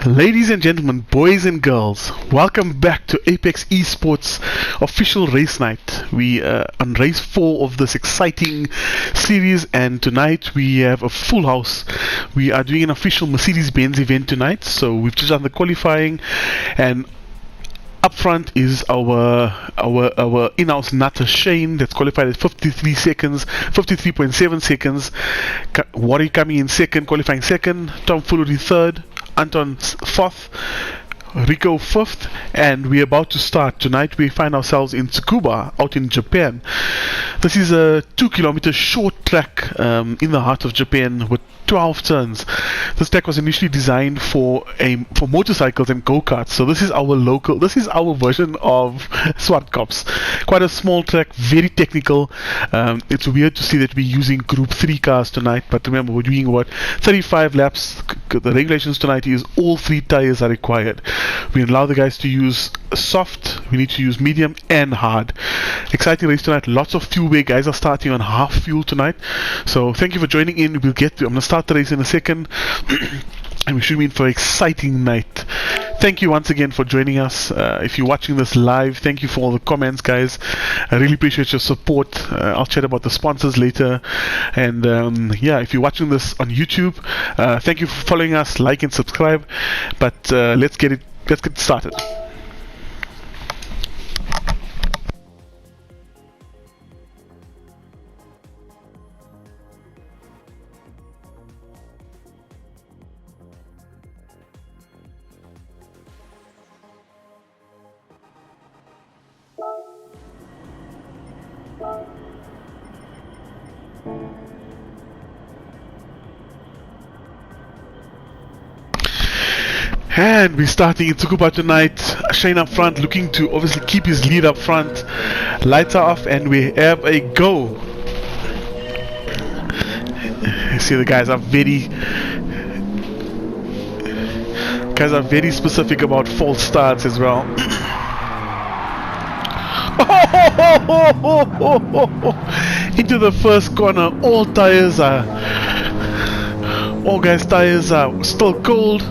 Ladies and gentlemen, boys and girls, welcome back to Apex Esports official race night. We are on race 4 of this exciting series, and tonight we have a full house. We are doing an official Mercedes-Benz event tonight, so we've just done the qualifying, and up front is our in-house nutter Shane, that's qualified at 53 seconds, 53.7 seconds. Wari coming in second, qualifying second. Tom Fullery third. Anton fourth, Rico fifth, and we're about to start. Tonight we find ourselves in Tsukuba, out in Japan. This is a 2-kilometer short track in the heart of Japan with 12 turns. This track was initially designed for motorcycles and go-karts. So this is our version of Swart Cops. Quite a small track, very technical. It's weird to see that we're using Group 3 cars tonight, but remember, we're doing 35 laps. The regulations tonight is all 3 tires are required. We allow the guys to use soft, we need to use medium and hard. Exciting race tonight, lots of fuel weight. Guys are starting on half fuel tonight. So thank you for joining in. I'm going to start the race in a second. And we should be in for an exciting night. Thank you once again for joining us. If you're watching this live, thank you for all the comments, guys. I really appreciate your support. I'll chat about the sponsors later. And yeah, if you're watching this on YouTube, thank you for following us, like and subscribe. But let's get started. And we're starting in Tsukuba tonight. Shane up front, looking to obviously keep his lead up front. Lights are off and we have a go. You see the guys are very specific about false starts as well. Into the first corner. All guys' tires are still cold.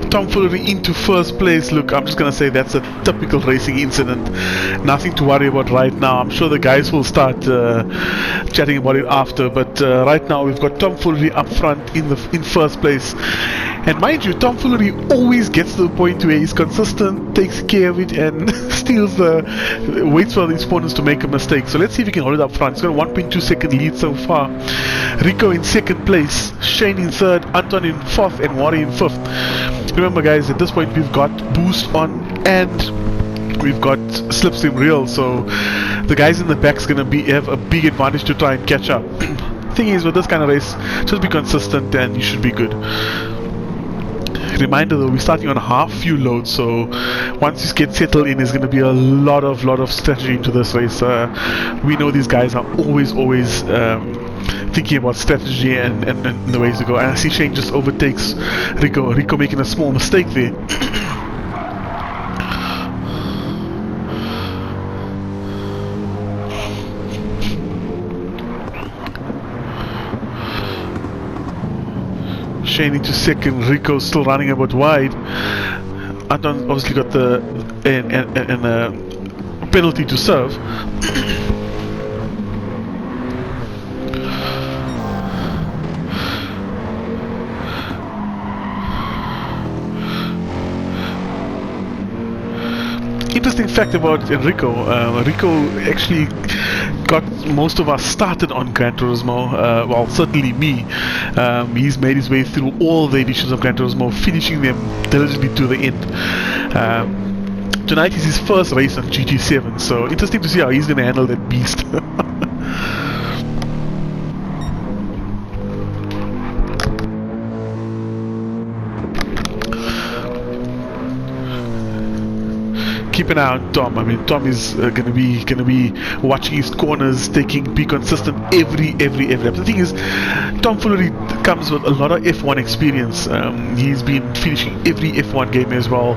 Tom Fullery into first place. Look, I'm just going to say that's a typical racing incident. Nothing to worry about right now. I'm sure the guys will start chatting about it after. But right now we've got Tom Fullery up front in first place. And mind you, Tom Fullery always gets to the point where he's consistent, takes care of it, and waits for the opponents to make a mistake. So let's see if he can hold it up front. He's got a 1.2 second lead so far. Rico in second place, Shane in third, Anton in fourth, and Wari in fifth. Remember, guys, at this point we've got boost on and we've got slipstream real, so the guys in the back's gonna have a big advantage to try and catch up. Thing is, with this kind of race, just be consistent and you should be good. Reminder though, we're starting on half fuel load, so once you get settled in, there's going to be a lot of strategy into this race. We know these guys are always thinking about strategy and the ways to go. And I see Shane just overtakes Rico. Rico making a small mistake there. Shane into second, Rico still running a bit wide. Anton obviously got the penalty to serve. Interesting fact about Enrico. Rico actually got most of us started on Gran Turismo. Well, certainly me. He's made his way through all the editions of Gran Turismo, finishing them diligently to the end. Tonight is his first race on GT7, so interesting to see how he's going to handle that beast. keep an eye on Tom. I mean, Tom is gonna be watching his corners, be consistent every lap. The thing is, Tom Fullery comes with a lot of F1 experience. He's been finishing every F1 game as well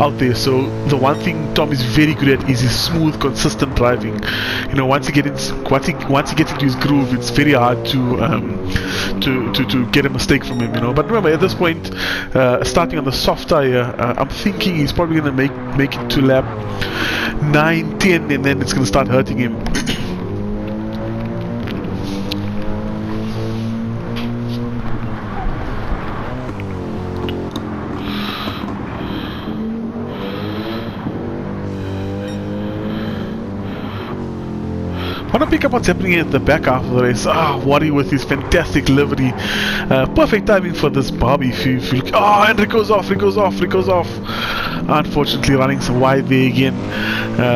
out there. So the one thing Tom is very good at is his smooth, consistent driving. You know, once he gets into his groove, it's very hard to get a mistake from him. You know, but remember, at this point, starting on the soft tire, I'm thinking he's probably gonna make it to lap 9, 10, and then it's gonna start hurting him. I want to pick up what's happening at the back half of the race. Wadi with his fantastic livery. Perfect timing for this Barbie. If you look, and Rico's off. Unfortunately, running some wide there again.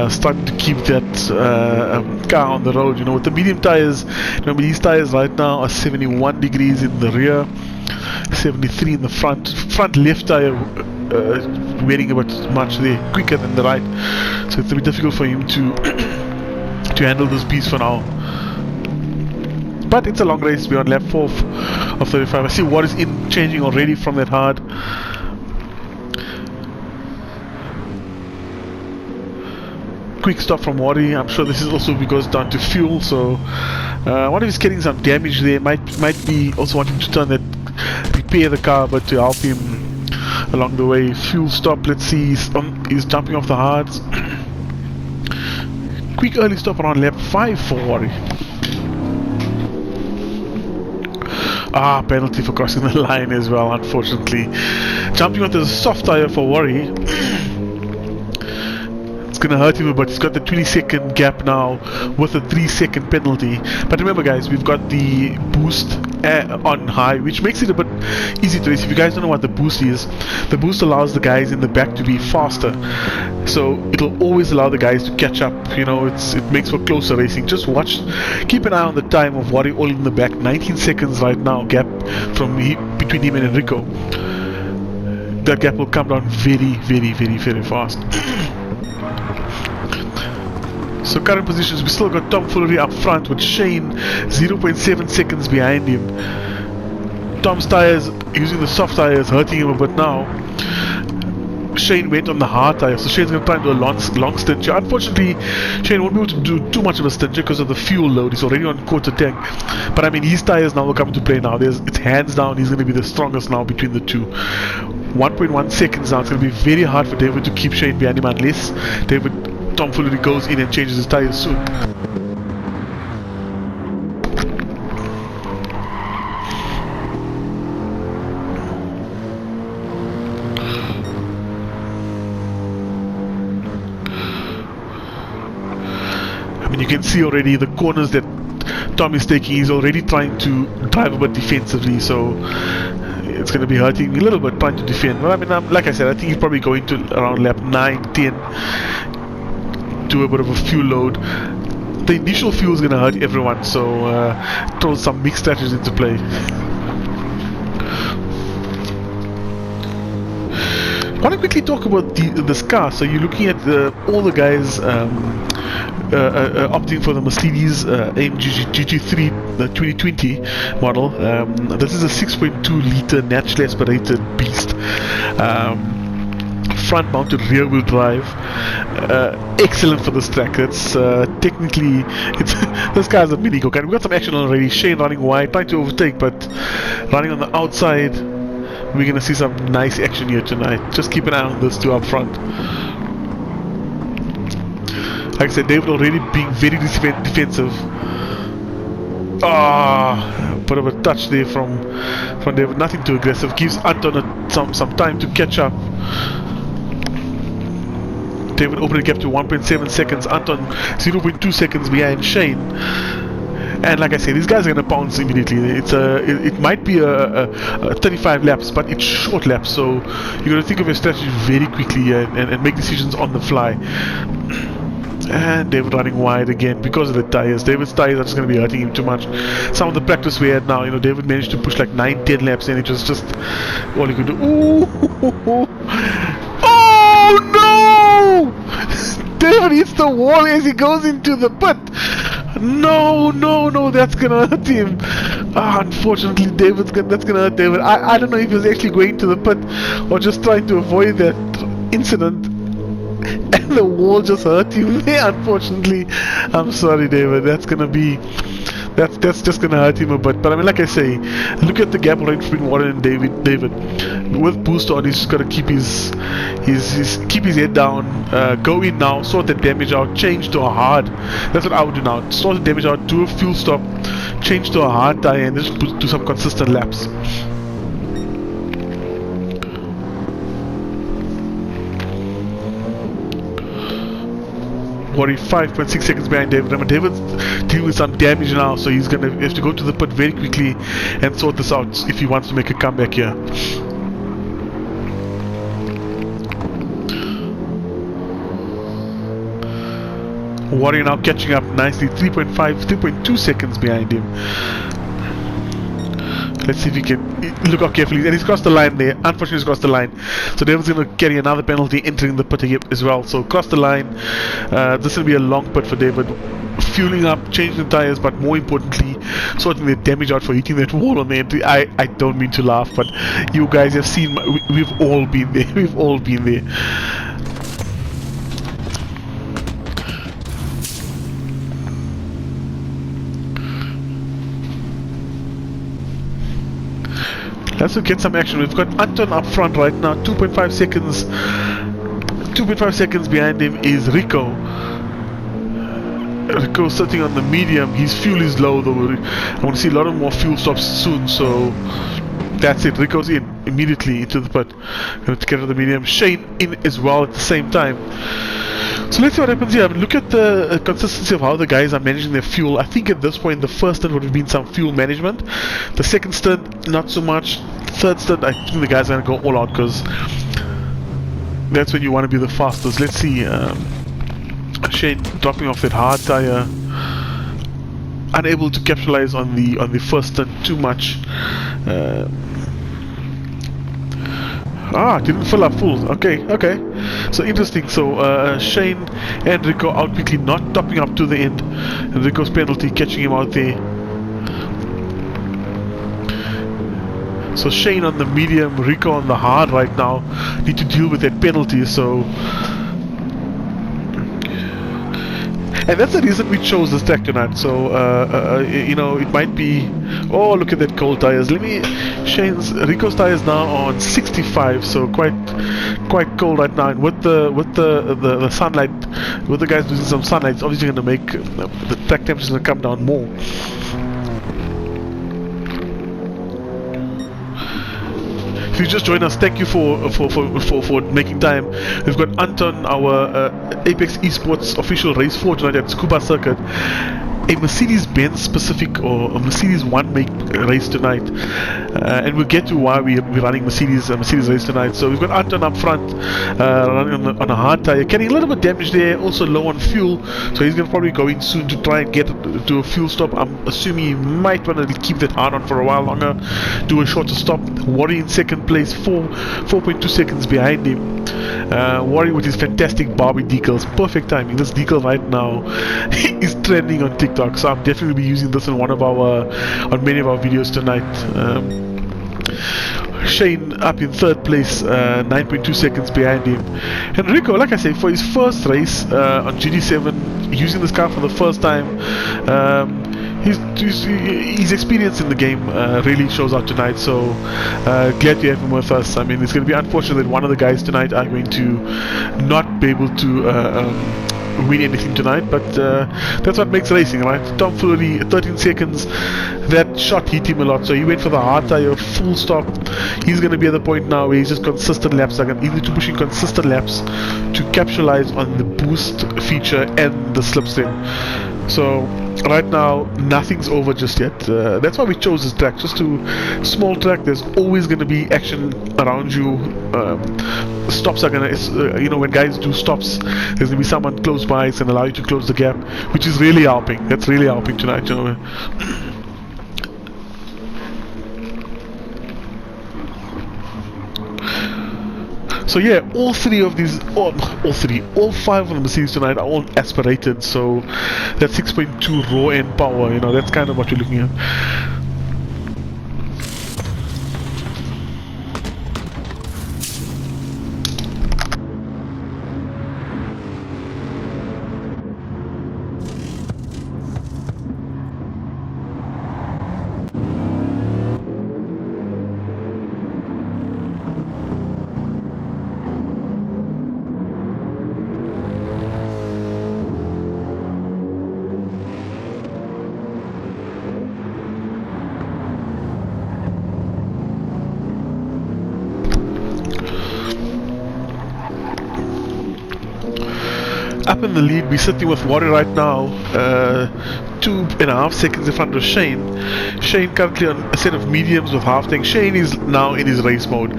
Starting to keep that car on the road. You know, with the medium tires, remember these tires right now are 71 degrees in the rear, 73 in the front. Front left tire wearing a bit much there, quicker than the right. So it's a bit difficult for him to handle this beast for now. But it's a long race. We're on lap 4 of 35. I see what is changing already from that hard. Quick stop from Wadi. I'm sure this is also because down to fuel. So one of he's getting some damage there. Might be also wanting to repair the car, but to help him along the way. Fuel stop. Let's see. He's jumping off the hards. Quick early stop around lap 5 for Wadi. Penalty for crossing the line as well, unfortunately. Jumping onto the soft tire for Wadi. It's gonna hurt him, but he's got the 20-second gap now with a 3-second penalty. But remember, guys, we've got the boost on high, which makes it a bit easy to race. If you guys don't know what the boost is, the boost allows the guys in the back to be faster. So it'll always allow the guys to catch up. You know, it makes for closer racing. Just watch, keep an eye on the time of Wadi all in the back. 19 seconds right now gap between him and Enrico. That gap will come down very fast. So current positions, we still got Tom Fullery up front with Shane 0.7 seconds behind him. Tom's tires, using the soft tires, hurting him a bit now. Shane went on the hard tire, so Shane's going to try and do a long stint here. Unfortunately, Shane won't be able to do too much of a stint because of the fuel load. He's already on quarter tank. But I mean, his tires now will come into play now. It's hands down, he's going to be the strongest now between the two. 1.1 seconds now. It's going to be very hard for David to keep Shane behind him unless Tom Fullery goes in and changes his tires soon. I mean, you can see already the corners that Tom is taking. He's already trying to drive a bit defensively, so it's going to be hurting me a little bit trying to defend. But I mean, like I said, I think he's probably going to around lap 9, 10. Do a bit of a fuel load. The initial fuel is going to hurt everyone, so throw some mixed strategies into play. I want to quickly talk about this car. So you're looking at all the guys opting for the Mercedes AMG GT3, the 2020 model. This is a 6.2 liter naturally aspirated beast. Front mounted rear wheel drive, excellent for this track. It's technically, this guy's a mini go-kart. We've got some action already. Shane running wide, trying to overtake, but running on the outside. We're going to see some nice action here tonight. Just keep an eye on those two up front. Like I said, David already being very defensive. Bit of a touch there from David. Nothing too aggressive. Gives Anton some time to catch up. David opening the gap to 1.7 seconds. Anton 0.2 seconds behind Shane. And like I said, these guys are going to pounce immediately. It might be a 35 laps, but it's short laps. So you're going to think of your strategy very quickly and make decisions on the fly. And David running wide again because of the tires. David's tires are just going to be hurting him too much. Some of the practice we had now, you know, David managed to push like 9-10 laps and it was just all he could do. Ooh! Oh no! David hits the wall as he goes into the pit. No, no, no, that's gonna hurt him. Unfortunately, that's gonna hurt David. I don't know if he was actually going to the pit or just trying to avoid that incident. And the wall just hurt him there, unfortunately. I'm sorry, David. That's just gonna hurt him a bit. But I mean, like I say, look at the gap right between Warren and David. With boost on, he's just gotta keep his head down, go in now, sort the damage out, change to a hard. That's what I would do now. Sort the damage out, do a fuel stop, change to a hard tire, and just do some consistent laps. Worry 5.6 seconds behind David. Remember, David's dealing with some damage now, so he's gonna have to go to the pit very quickly and sort this out if he wants to make a comeback here. Worry now catching up nicely, 3.2 seconds behind him. Let's see if he can look out carefully. And he's crossed the line there. Unfortunately, he's crossed the line. So David's going to carry another penalty entering the pit as well. So cross the line. This will be a long pit for David. Fueling up, changing the tires, but more importantly, sorting the damage out for hitting that wall on the entry. I don't mean to laugh, but you guys have seen. We've all been there. We've all been there. Let's get some action. We've got Anton up front right now, 2.5 seconds. 2.5 seconds behind him is Rico. Rico sitting on the medium. His fuel is low though. I want to see a lot of more fuel stops soon. So that's it. Rico's in immediately into the pit. Going to get to the medium. Shane in as well at the same time. So let's see what happens here. I mean, look at the consistency of how the guys are managing their fuel. I think at this point, the first stint would have been some fuel management. The second stint, not so much. Third stint, I think the guys are going to go all out because that's when you want to be the fastest. Let's see. Shane dropping off that hard tire. Unable to capitalize on the first stint too much. Didn't fill up full. Okay. So interesting. So Shane and Rico out quickly, not topping up to the end. And Rico's penalty catching him out there. So Shane on the medium, Rico on the hard right now. Need to deal with that penalty. So, and that's the reason we chose this track tonight. So you know, it might be. Oh, look at that cold tires. Rico's tires now on 65, so quite cold right now. And with the sunlight, with the guys losing some sunlight, it's obviously going to make the track temperature going to come down more. If you just joined us, thank you for making time. We've got Anton, our Apex Esports official race 4 tonight at Scuba Circuit. A Mercedes-Benz specific or a Mercedes 1 make race tonight, and we'll get to why we're running Mercedes race tonight. So we've got Anton up front, running on a hard tire, getting a little bit damage there, also low on fuel, so he's going to probably go in soon to try and get to a fuel stop. I'm assuming he might want to keep that hard on for a while longer, do a shorter stop. Worry in second place, 4.2 seconds behind him. Worry with his fantastic Barbie decals, perfect timing. This decal right now is trending on TikTok, so I'm definitely be using this in on many of our videos tonight. Shane up in third place, 9.2 seconds behind him. And Rico, like I say, for his first race on GT7, using this car for the first time, his experience in the game really shows out tonight. So glad to have him with us. I mean, it's going to be unfortunate that one of the guys tonight are going to not be able to win anything tonight, but that's what makes racing, right? Tom Fury, 13 seconds. That shot hit him a lot, so he went for the hard tire, full stop. He's going to be at the point now where he's just consistent laps. He's need to pushing consistent laps to capitalize on the boost feature and the slipstream. So right now nothing's over just yet. That's why we chose this track, just to small track. There's always going to be action around you. Stops are going to, you know, when guys do stops, there's going to be someone close by. It's going to allow you to close the gap, which is really helping. That's really helping tonight, you know. So yeah, all five of the Mercedes tonight are all aspirated. So that's 6.2 raw end power. You know, that's kind of what you're looking at. Up in the lead, we're sitting with Warrior right now, 2.5 seconds in front of Shane. Shane currently on a set of mediums with half tank. Shane is now in his race mode.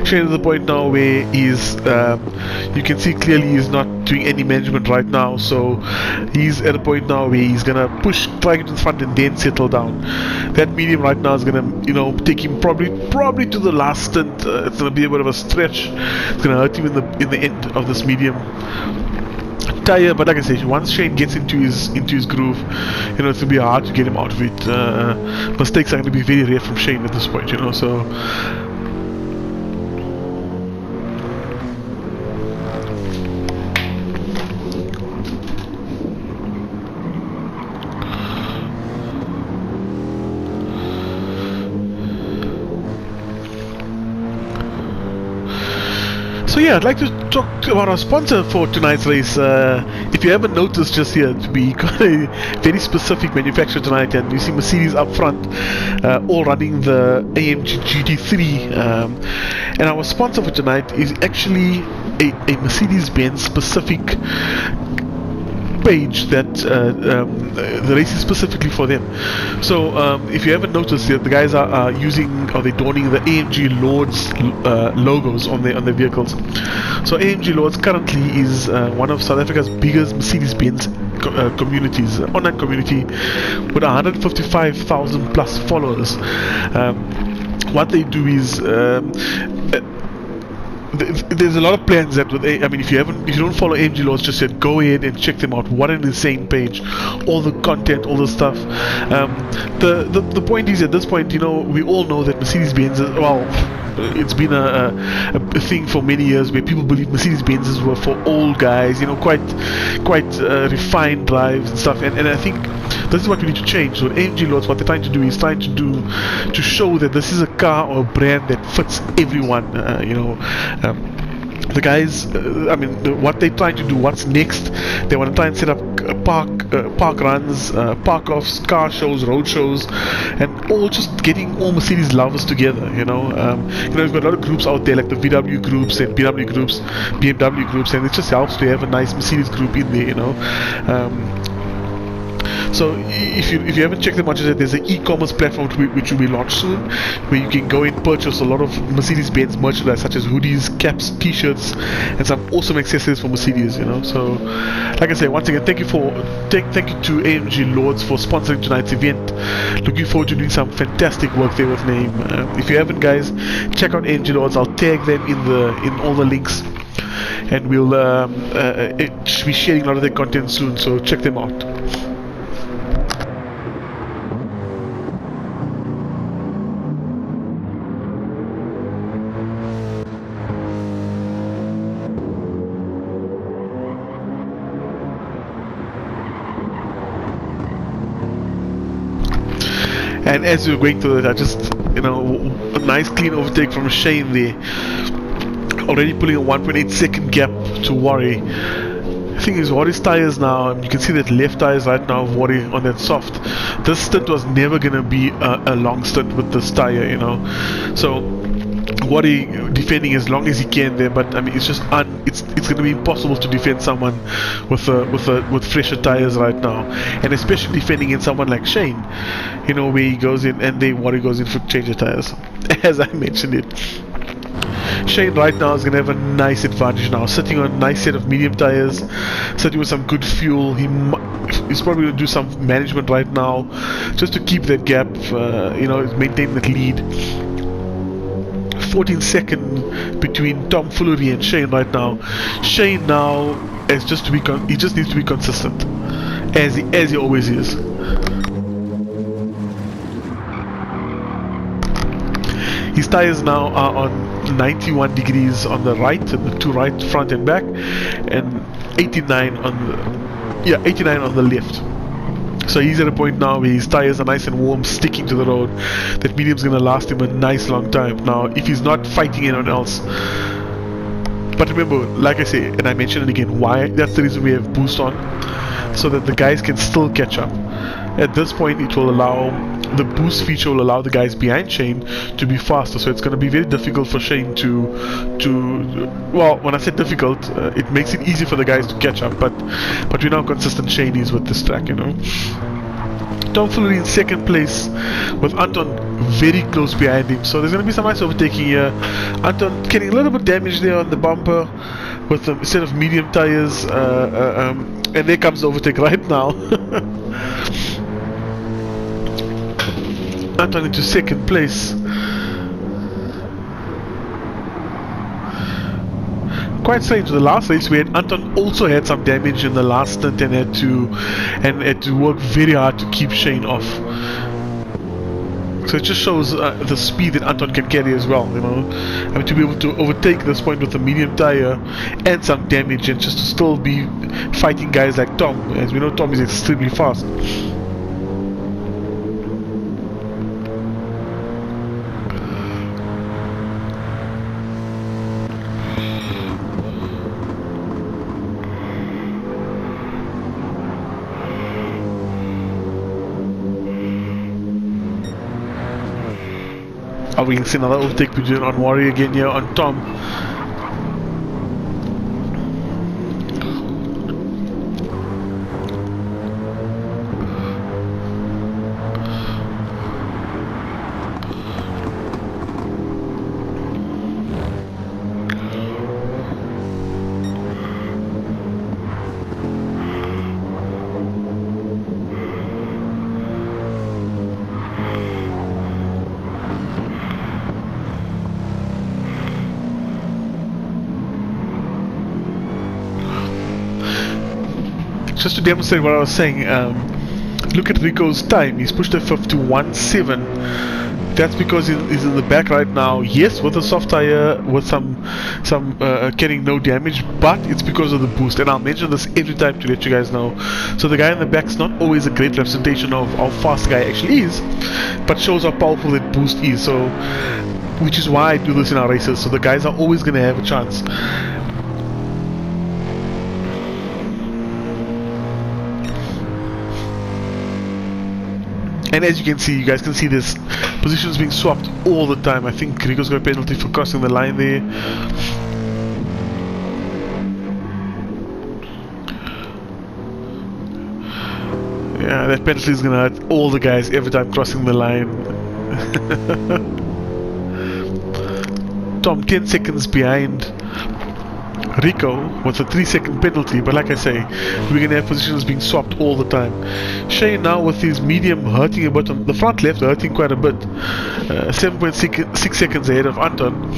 Shane is at the point now where he's, you can see clearly he's not doing any management right now, so he's at a point now where he's gonna push, try to get to the front and then settle down. That medium right now is gonna, you know, take him probably to the last stint. It's gonna be a bit of a stretch. It's gonna hurt him in the end of this medium tire, but like I said, once Shane gets into his groove, you know, it's gonna be hard to get him out of it. Mistakes are gonna be very rare from Shane at this point, you know. So yeah, I'd like to talk about our sponsor for tonight's race. If you haven't noticed just here, we got a very specific manufacturer tonight, and you see Mercedes up front, all running the AMG GT3. And our sponsor for tonight is actually a Mercedes-Benz specific page that the race is specifically for them. So if you haven't noticed, the guys are using, or they're donning the AMG Lords logos on their vehicles. So AMG Lords currently is one of South Africa's biggest Mercedes-Benz communities, online community with 155,000 plus followers. What they do is there's a lot of plans that I mean, if you don't follow AMG Laws just yet, go ahead and check them out. What an insane page! All the content, all the stuff. The point is, at this point, you know, we all know that Mercedes-Benz, well, it's been a thing for many years where people believe Mercedes-Benzes were for old guys, you know, quite refined drives and stuff. And I think this is what we need to change. So AMG Lords, what they're trying to do is to show that this is a car or a brand that fits everyone. You know, the guys, I mean, what they're trying to do, what's next, they want to try and set up park runs, park offs, car shows, road shows, and all just getting all Mercedes lovers together. You know, we've got a lot of groups out there like the VW groups and BMW groups, BMW groups, and it just helps to have a nice Mercedes group in there. You know. So if you haven't checked them out yet, there's an e-commerce platform which will be launched soon, where you can go and purchase a lot of Mercedes-Benz merchandise such as hoodies, caps, t-shirts, and some awesome accessories for Mercedes. You know, so like I say, once again, thank you to AMG Lords for sponsoring tonight's event. Looking forward to doing some fantastic work there with Name. If you haven't, guys, check out AMG Lords. I'll tag them in all the links, and we'll be sharing a lot of their content soon. So check them out. And as we were going through it, I just, you know, a nice clean overtake from Shane there. Already pulling a 1.8 second gap to Worry. The thing is, Worry's tires now, you can see that left tires right now of Worry on that soft. This stint was never going to be a long stint with this tire, you know. So Worry defending as long as he can there, but I mean, it's just it's going to be impossible to defend someone with fresher tires right now, and especially defending in someone like Shane, you know, where he goes in and Worry goes in for change of tires, as I mentioned it. Shane right now is going to have a nice advantage now, sitting on a nice set of medium tires, sitting with some good fuel. He's probably going to do some management right now just to keep that gap, you know, maintain that lead. 14-second between Tom Fullery and Shane right now. Shane now is just to be he just needs to be consistent, as he always is. His tires now are on 91 degrees on the right, the two right, front and back, and 89 on the 89 on the left. So he's at a point now where his tires are nice and warm, sticking to the road. That medium's going to last him a nice long time. Now, if he's not fighting anyone else. But remember, like I say, and I mentioned it again, why? That's the reason we have boost on, so that the guys can still catch up. At this point, it will allow, the boost feature will allow the guys behind Shane to be faster. So it's going to be very difficult for Shane to well, when I say difficult, it makes it easy for the guys to catch up. But we know how consistent Shane is with this track, you know. Tom Fullery in second place, with Anton very close behind him. So there's going to be some nice overtaking here. Anton getting a little bit damage there on the bumper with the set of medium tires, and there comes the overtake right now. Anton into second place. Quite strange. The last race we had, Anton also had some damage in the last stint and had to work very hard to keep Shane off. So it just shows the speed that Anton can carry as well, you know. I mean, to be able to overtake this point with a medium tire and some damage, and just to still be fighting guys like Tom. As we know, Tom is extremely fast. Oh, we can see another overtake between on Warrior again here on Tom. Just to demonstrate what I was saying, look at Rico's time. He's pushed F5 to 1.7. That's because he's in the back right now. Yes, with a soft tire, with some getting no damage, but it's because of the boost. And I'll mention this every time to let you guys know. So the guy in the back is not always a great representation of how fast the guy actually is, but shows how powerful that boost is. So, which is why I do this in our races. So the guys are always going to have a chance. And as you can see, you guys can see this positions being swapped all the time. I think Rico's got a penalty for crossing the line there. Yeah, that penalty is gonna hurt all the guys every time crossing the line. Tom 10 seconds behind Rico with a 3-second penalty, but like I say, we're going to have positions being swapped all the time. Shane now with his medium hurting a bit on the front left, hurting quite a bit. 7.6 seconds ahead of Anton.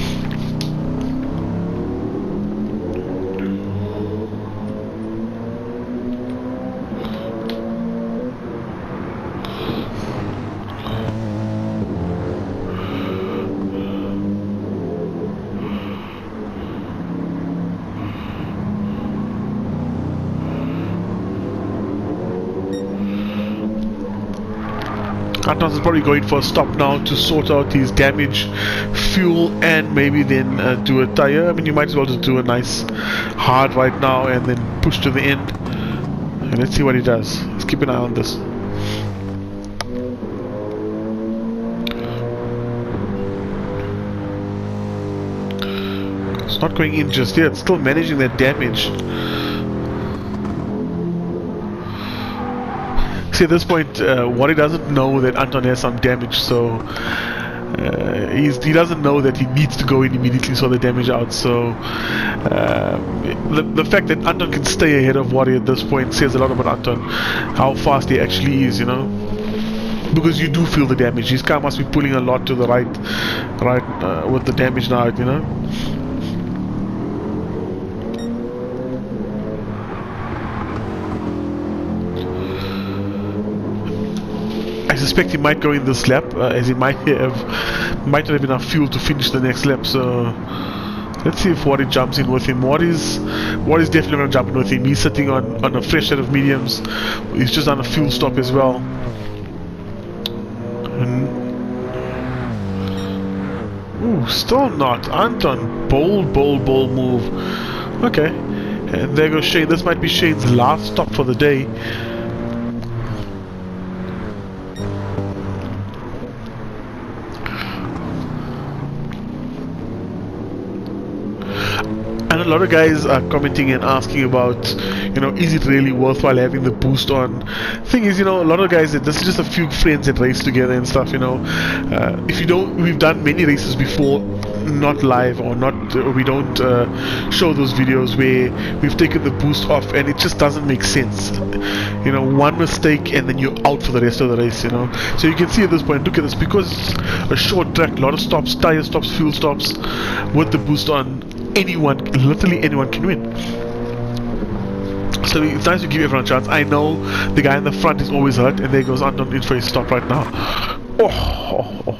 Anton is probably going for a stop now to sort out his damage, fuel, and maybe then do a tire. I mean, you might as well just do a nice hard right now and then push to the end. And let's see what he does. Let's keep an eye on this. It's not going in just yet. It's still managing that damage. See, at this point, Wally doesn't know that Anton has some damage, so he doesn't know that he needs to go in immediately sort the damage out. So the fact that Anton can stay ahead of Wally at this point says a lot about Anton, how fast he actually is, you know. because you do feel the damage. His car must be pulling a lot to the right, with the damage now, you know. I suspect he might go in this lap, as he might not have enough fuel to finish the next lap. So let's see if Wadi jumps in with him. Wadi's definitely going to jump in with him. He's sitting on a fresh set of mediums. He's just on a fuel stop as well. Ooh, still not. Anton, bold move. Okay, and there goes Shane. This might be Shane's last stop for the day. And a lot of guys are commenting and asking about, you know, is it really worthwhile having the boost on? Thing is, you know, a lot of guys, this is just a few friends that race together and stuff, you know. If you don't, we've done many races before, not live or not, we don't show those videos where we've taken the boost off, and it just doesn't make sense. You know, one mistake and then you're out for the rest of the race, you know. So you can see at this point, look at this, because it's a short track, a lot of stops, tire stops, fuel stops, with the boost on, anyone, literally anyone can win. So it's nice to give everyone a chance. I know the guy in the front is always hurt, and there goes Anton in for his stop right now. Oh.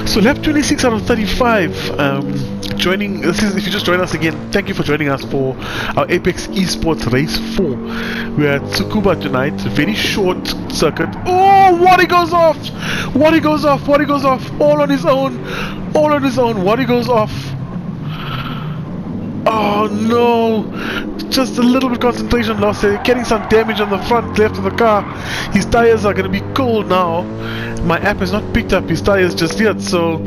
So lap 26 out of 35. Joining, this is, if you just join us again, thank you for joining us for our Apex Esports Race 4. We're at Tsukuba tonight, very short circuit. Oh, Wadi goes off! Wadi goes off! All on his own! Wadi goes off! Oh no! Just a little bit concentration loss there, getting some damage on the front left of the car. His tires are going to be cold now. My app has not picked up his tires just yet, so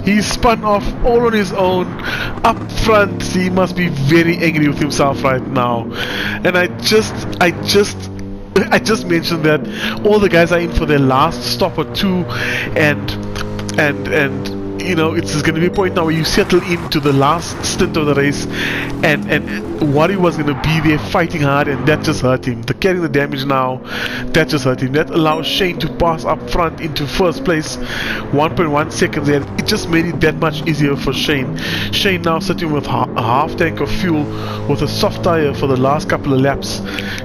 he's spun off all on his own up front. He must be very angry with himself right now. And I just mentioned that all the guys are in for their last stop or two, and you know, it's going to be a point now where you settle into the last stint of the race, and Wadi was going to be there fighting hard, and that just hurt him. The carrying the damage now, that just hurt him. That allows Shane to pass up front into first place, 1.1 seconds, and it just made it that much easier for Shane. Shane now sitting with a half tank of fuel with a soft tire for the last couple of laps.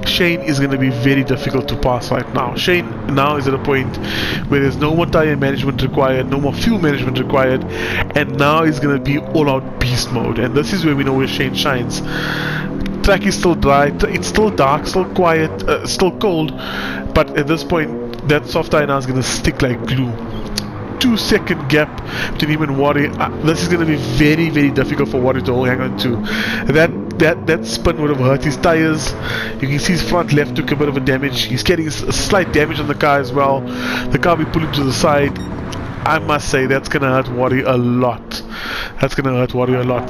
Shane is going to be very difficult to pass right now. Shane now is at a point where there's no more tire management required, no more fuel management required, and now he's going to be all-out beast mode, and this is where we know where Shane shines. Track is still dry, it's still dark, still quiet, still cold, but at this point that soft tire now is going to stick like glue. 2-second gap between him and Wadi. This is going to be very, very difficult for Wadi to hang on to. That spin would have hurt his tires. You can see his front left took a bit of a damage. He's getting a slight damage on the car as well. The car will be pulling to the side. I must say that's going to hurt Wadi a lot.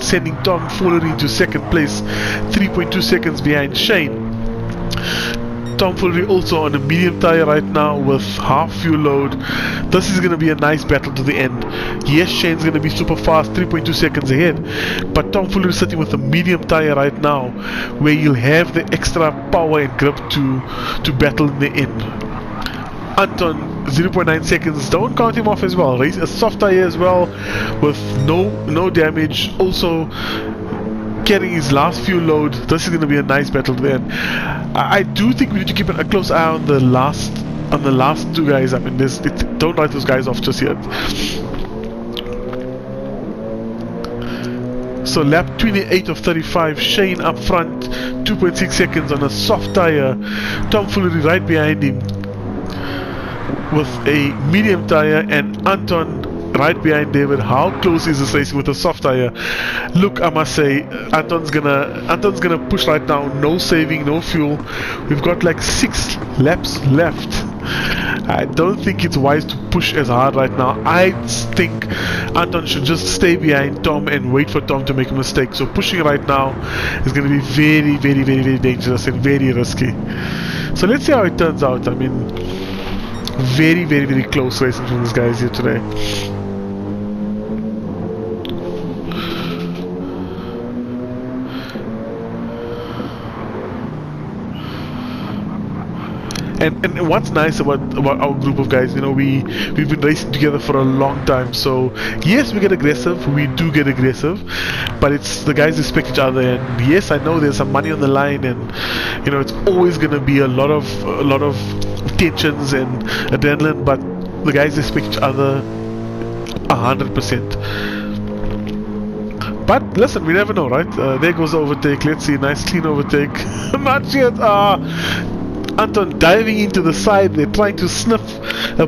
Sending Tom Fuller into second place, 3.2 seconds behind Shane. Tom Fuller also on a medium tire right now with half fuel load. This is going to be a nice battle to the end. Yes, Shane's going to be super fast, 3.2 seconds ahead, but Tom Fuller is sitting with a medium tire right now, where you'll have the extra power and grip to battle in the end. Anton, 0.9 seconds, don't count him off as well. Race a soft tire as well with no damage, also carrying his last fuel load. This is going to be a nice battle to the end. I do think we need to keep a close eye on the last two guys. I mean, don't write those guys off just yet. So lap 28 of 35, Shane up front, 2.6 seconds on a soft tire. Tom Fuller right behind him with a medium tire, and Anton right behind David. How close is this race with a soft tire? Look, I must say, Anton's gonna push right now. No saving, no fuel. We've got like 6 laps left. I don't think it's wise to push as hard right now. I think Anton should just stay behind Tom and wait for Tom to make a mistake. So pushing right now is going to be very, very, very, very dangerous and very risky. So let's see how it turns out. I mean, very, very, very close racing from these guys here today. And what's nice about our group of guys, you know, we've been racing together for a long time. So yes, we get aggressive, we do get aggressive, but it's the guys respect each other. And yes, I know there's some money on the line, and you know it's always gonna be a lot of tensions and adrenaline, but the guys respect each other 100%. But listen, we never know, right? There goes the overtake. Let's see, nice clean overtake. Not yet. Anton diving into the side. They're trying to sniff,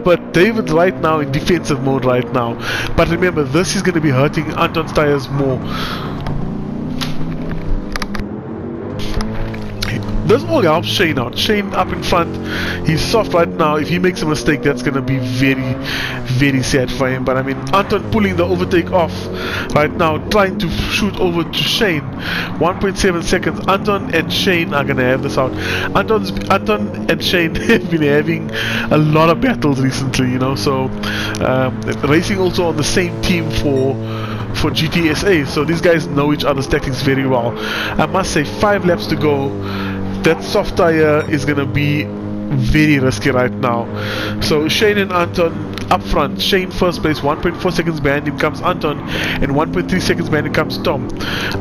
but David right now in defensive mode right now. But remember, this is going to be hurting Anton's tires more. This all helps Shane out. Shane up in front, he's soft right now. If he makes a mistake, that's going to be very, very sad for him. But I mean, Anton pulling the overtake off right now, trying to shoot over to Shane. 1.7 seconds. Anton and Shane are going to have this out. Anton and Shane have been having a lot of battles recently, you know. So racing also on the same team for GTSA, so these guys know each other's tactics very well. I must say, 5 laps to go. That soft tire is gonna be very risky right now. So Shane and Anton up front. Shane first place, 1.4 seconds behind him comes Anton, and 1.3 seconds behind him comes Tom.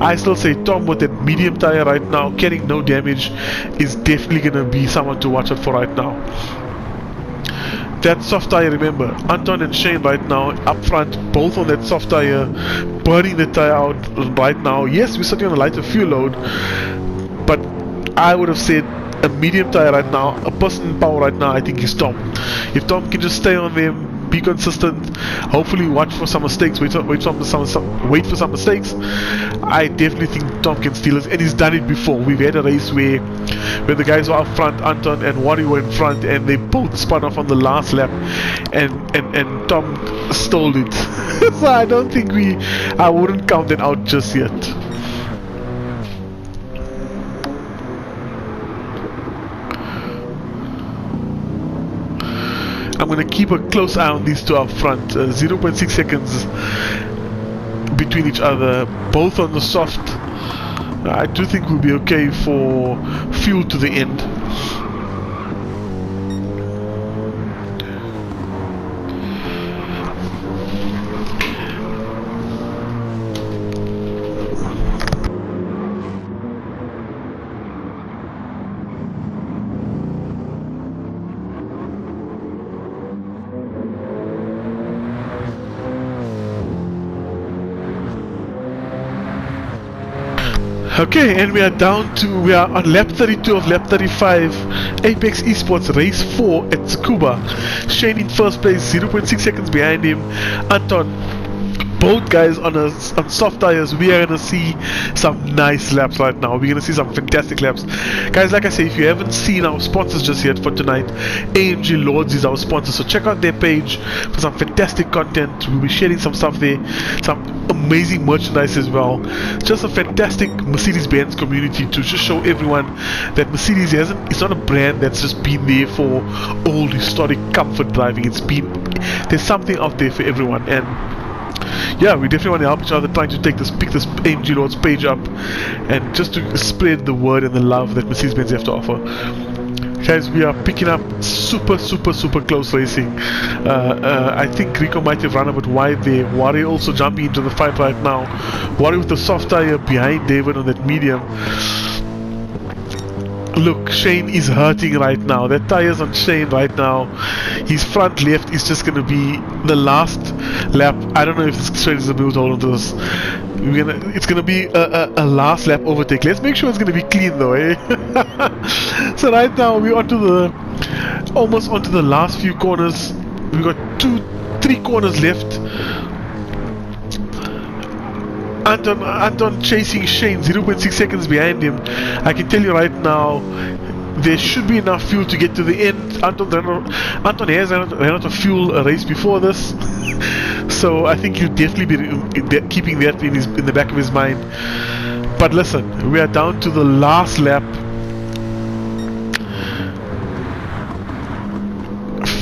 I still say Tom with that medium tire right now, carrying no damage, is definitely gonna be someone to watch out for right now. That soft tire, remember, Anton and Shane right now up front, both on that soft tire, burning the tire out right now. Yes, we're sitting on a lighter fuel load, but I would have said a medium tire right now, a person in power right now, I think is Tom. If Tom can just stay on them, be consistent, hopefully watch for some mistakes, wait for some mistakes, I definitely think Tom can steal us, and he's done it before. We've had a race where the guys were up front, Anton and Wari were in front, and they both spun off on the last lap, and Tom stole it. So I don't think I wouldn't count that out just yet. I'm going to keep a close eye on these two up front. 0.6 seconds between each other, both on the soft. I do think we'll be okay for fuel to the end. Okay, and we are on lap 32 of lap 35, Apex Esports race 4 at Tsukuba. Shane in first place, 0.6 seconds behind him. Anton, both guys on soft tires. We are gonna see some nice laps right now. We're gonna see some fantastic laps, guys. Like I say, if you haven't seen our sponsors just yet for tonight, AMG Lords is our sponsor, so check out their page for some fantastic content. We'll be sharing some stuff there, some amazing merchandise as well. Just a fantastic Mercedes-Benz community to just show everyone that Mercedes it's not a brand that's just been there for old historic comfort driving. There's something out there for everyone, and yeah, we definitely want to help each other, trying to pick this AMG Lords page up, and just to spread the word and the love that Mercedes-Benz have to offer. Guys, we are picking up super close racing. I think Rico might have run a bit wide there. Wari also jumping into the fight right now. Wari with the soft tire behind David on that medium. Look, Shane is hurting right now. That tire's on Shane right now. His front left is just going to be the last lap. I don't know if Shane is able to hold on to this. It's going to be a last lap overtake. Let's make sure it's going to be clean though, eh? So right now we're almost onto the last few corners. We've got 3 corners left. Anton chasing Shane, 0.6 seconds behind him. I can tell you right now, there should be enough fuel to get to the end. Anton has ran out of fuel a race before this, so I think he'll definitely be keeping that in the back of his mind. But listen, we are down to the last lap.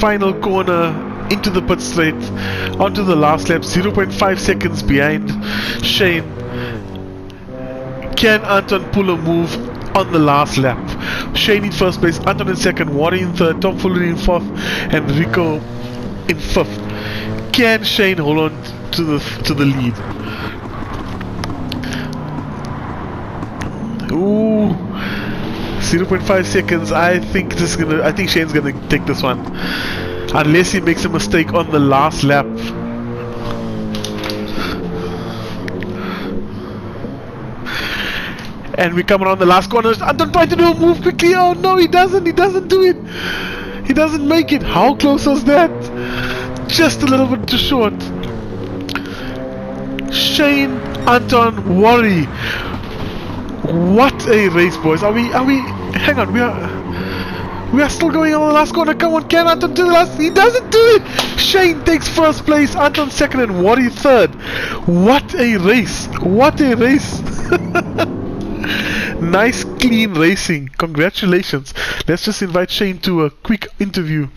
final corner into the pit straight, onto the last lap, 0.5 seconds behind Shane. Can Anton pull a move on the last lap? Shane in first place, Anton in second, Wari in third, Tom Fuller in fourth, and Rico in fifth. Can Shane hold on to the lead? Ooh, 0.5 seconds. I think Shane's gonna take this one, unless he makes a mistake on the last lap. And we come around the last corner. Anton trying to do a move quickly. Oh no, he doesn't do it. He doesn't make it. How close was that? Just a little bit too short. Shane, Anton, Wari. What a race, boys. Are we hang on, we are still going on the last corner. Come on, can Anton do the last? He doesn't do it. Shane takes first place, Anton second, and Wari third. What a race. What a race. Nice clean racing. Congratulations. Let's just invite Shane to a quick interview.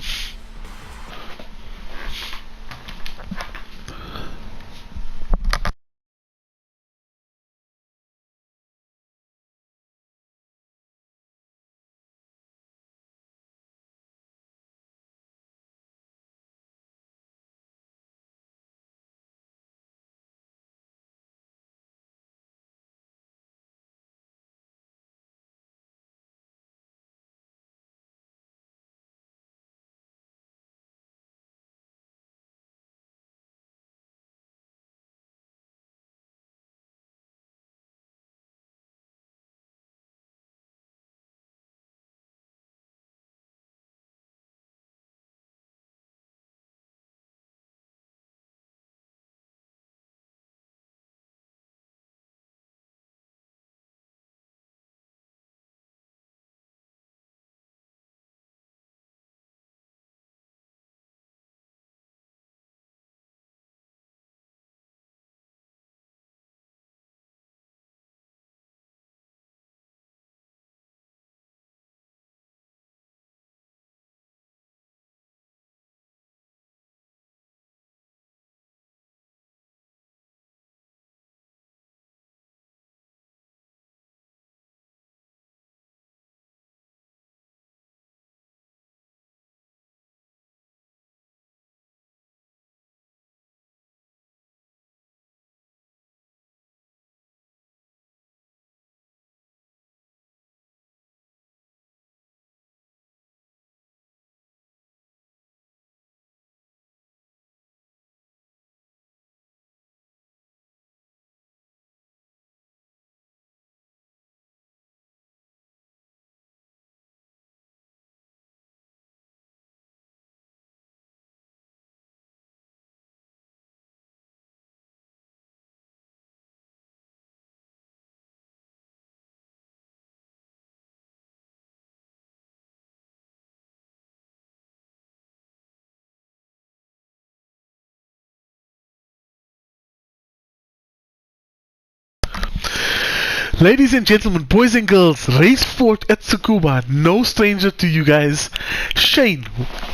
Ladies and gentlemen, boys and girls, race 4 at Tsukuba, no stranger to you guys. Shane,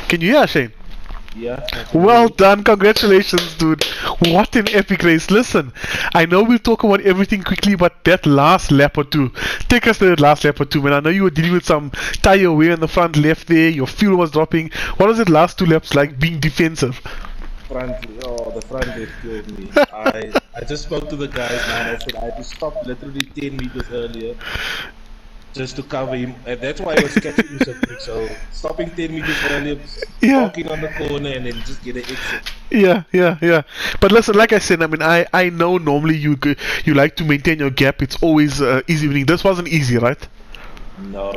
can you hear Shane? Yeah. Well done, congratulations dude. What an epic race. Listen, I know we'll talk about everything quickly, but that last lap or two, take us to that last lap or two, man. I know you were dealing with some tire wear in the front left there, your fuel was dropping. What was it last 2 laps like being defensive? The front did killed me. I just spoke to the guys, man. I said I had to stop literally 10 meters earlier just to cover him, and that's why I was catching him so quick. So stopping 10 meters earlier, parking on the corner, and then just get an exit. Yeah. But listen, like I said, I mean, I know normally you like to maintain your gap. It's always easy winning. This wasn't easy, right? No.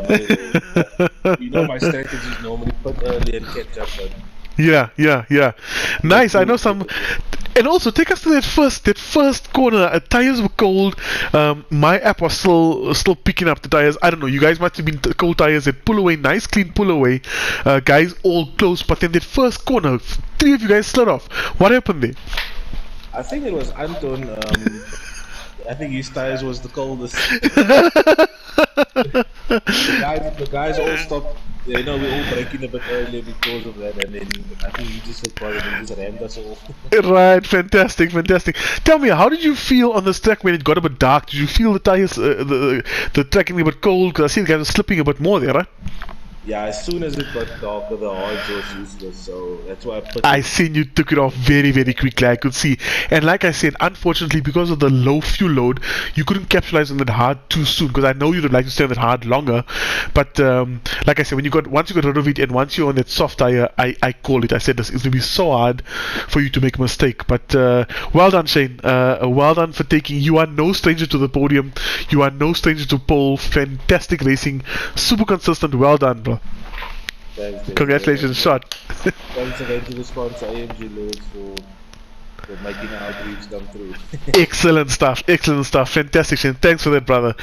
You know my strategy is normally put early and catch up. But yeah. Nice. I know some. And also, take us to that first corner. Tires were cold. My app was still picking up the tires. I don't know. You guys must have been cold tires. That pull away, nice clean pull away. Guys all close. But then that first corner, 3 of you guys slid off. What happened there? I think it was Anton. I think his tires was the coldest. The guys all stopped You know, we all breaking a bit earlier because of that, and then I think he just forgot and he just rammed us off. Right, fantastic, fantastic. Tell me, how did you feel on this track when it got a bit dark? Did you feel the tires, the track getting a bit cold? Because I see the guys were slipping a bit more there, right? Yeah, as soon as it got darker, the hards was useless, so that's why I put I it. seen you took it off very, very quickly. I could see, and like I said, unfortunately, because of the low fuel load, you couldn't capitalize on that hard too soon. Because I know you'd have liked to stay on that hard longer, but like I said, once you got rid of it, and once you're on that soft tire, I called it. I said this is going to be so hard for you to make a mistake. But well done, Shane. Well done for taking. You are no stranger to the podium. You are no stranger to pole. Fantastic racing, super consistent. Well done, bro. Thanks, Congratulations, shot. thanks again to the sponsor AMG Loads for making our dreams come true. Excellent stuff. Excellent stuff. Fantastic, Shane. Thanks for that, brother.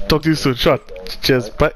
Talk to you soon. Shot. Cheers. Bye.